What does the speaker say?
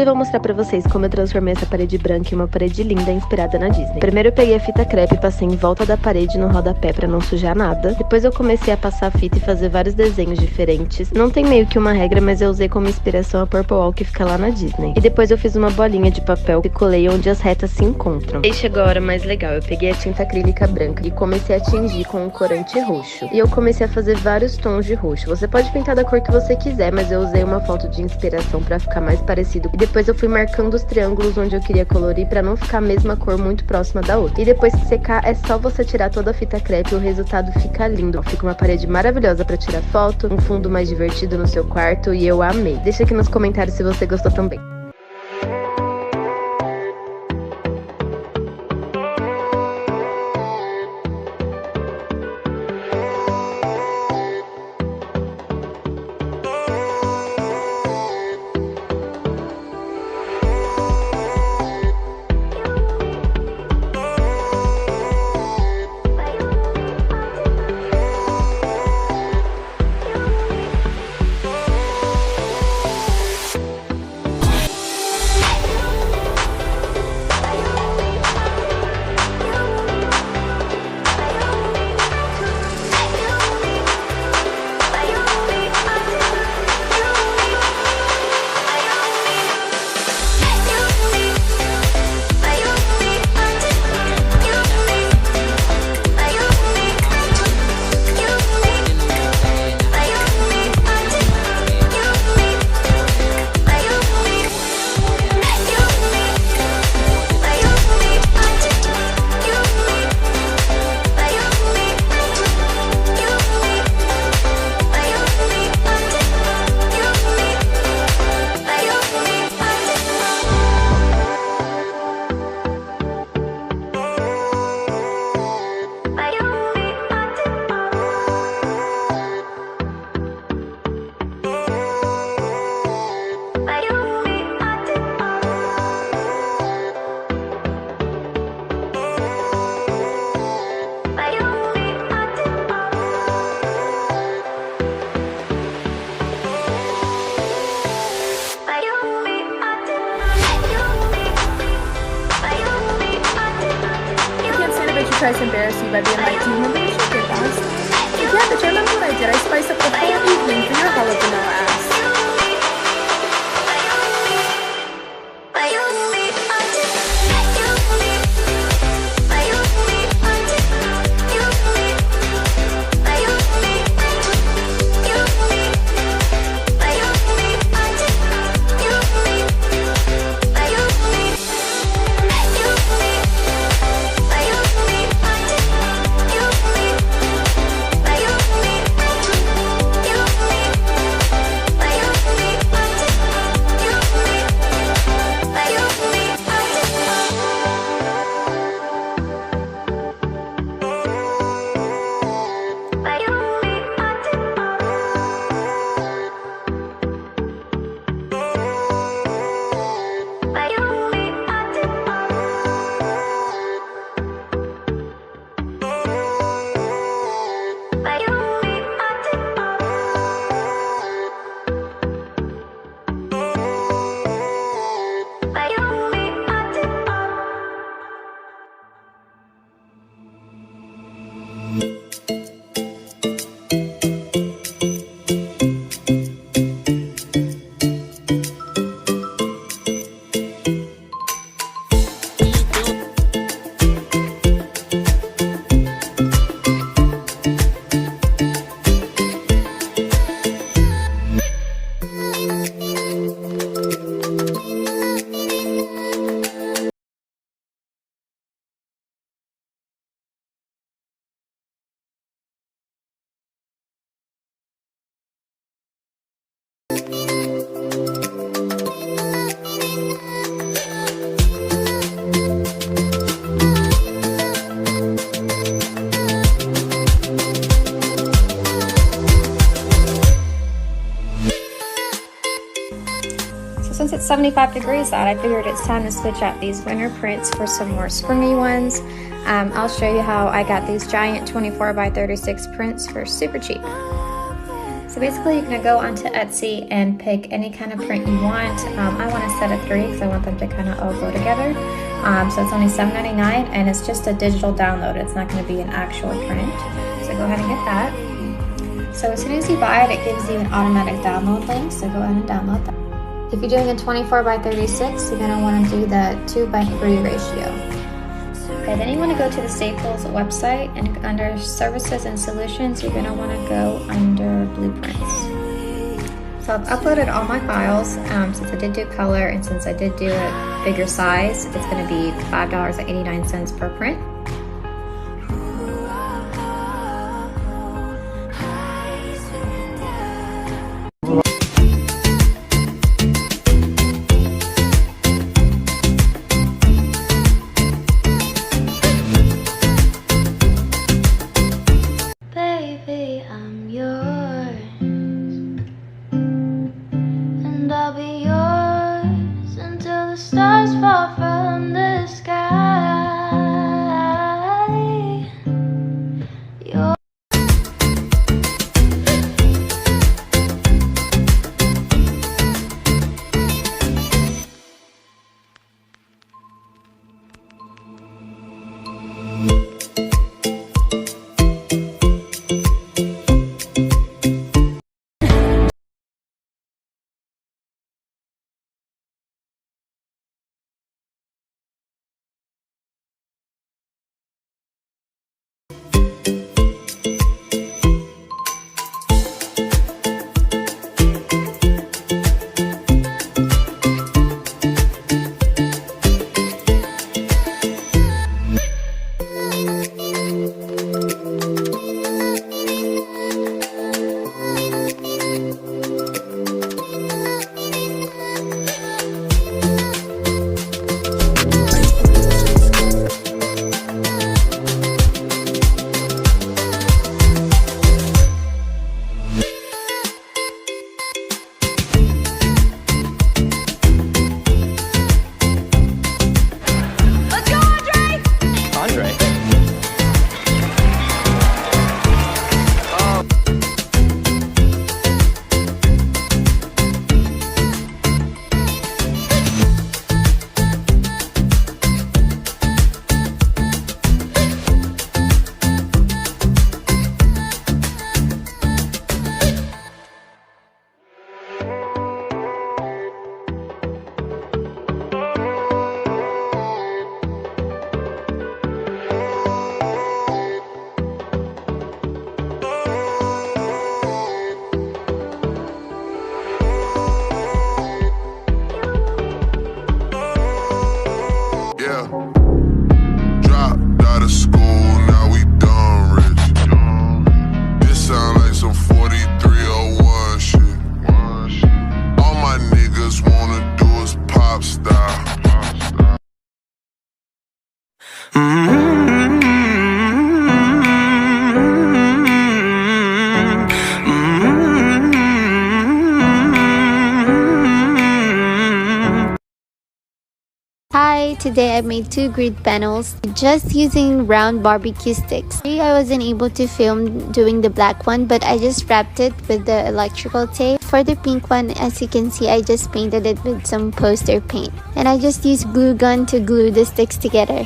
eu vou mostrar pra vocês como eu transformei essa parede branca em uma parede linda inspirada na Disney. Primeiro eu peguei a fita crepe e passei em volta da parede no rodapé pra não sujar nada. Depois eu comecei a passar a fita e fazer vários desenhos diferentes. Não tem meio que uma regra, mas eu usei como inspiração a Purple Wall que fica lá na Disney. E depois eu fiz uma bolinha de papel e colei onde as retas se encontram. E aí chegou a hora mais legal, eu peguei a tinta acrílica branca e comecei a tingir com um corante roxo. E eu comecei a fazer vários tons de roxo. Você pode pintar da cor que você quiser, mas eu usei uma foto de inspiração pra ficar mais parecido. E depois eu fui marcando os triângulos onde eu queria colorir pra não ficar a mesma cor muito próxima da outra. E depois que secar, é só você tirar toda a fita crepe e o resultado fica lindo. Fica uma parede maravilhosa pra tirar foto, um fundo mais divertido no seu quarto e eu amei. Deixa aqui nos comentários se você gostou também. Tries to embarrass you by being like, do you remember what you did last? Like, yeah, but you remember what I did? I spiced up the whole evening for your hollow vanilla ass. Since it's 75 degrees out, I figured it's time to switch out these winter prints for some more springy ones. I'll show you how I got these giant 24 by 36 prints for super cheap. So basically you're going to go onto Etsy and pick any kind of print you want. I want to set a 3 because I want them to kind of all go together. So it's only $7.99 and it's just a digital download. It's not going to be an actual print. So go ahead and get that. So as soon as you buy it, it gives you an automatic download link. So go ahead and download that. If you're doing a 24 by 36, you're going to want to do the 2:3 ratio. Okay, then you want to go to the Staples website, and under Services and Solutions, you're going to want to go under Blueprints. So I've uploaded all my files since I did do color, and since I did do a bigger size, it's going to be $5.89 per print. Baby, I'm yours, and I'll be yours until the stars fall from the sky. You're dropped out of school, now we done rich. This sound like some 4301 shit. All my niggas wanna do is pop style. Hi, today I made 2 grid panels just using round barbecue sticks. I wasn't able to film doing the black one, but I just wrapped it with the electrical tape. For the pink one, as you can see, I just painted it with some poster paint. And I just used glue gun to glue the sticks together.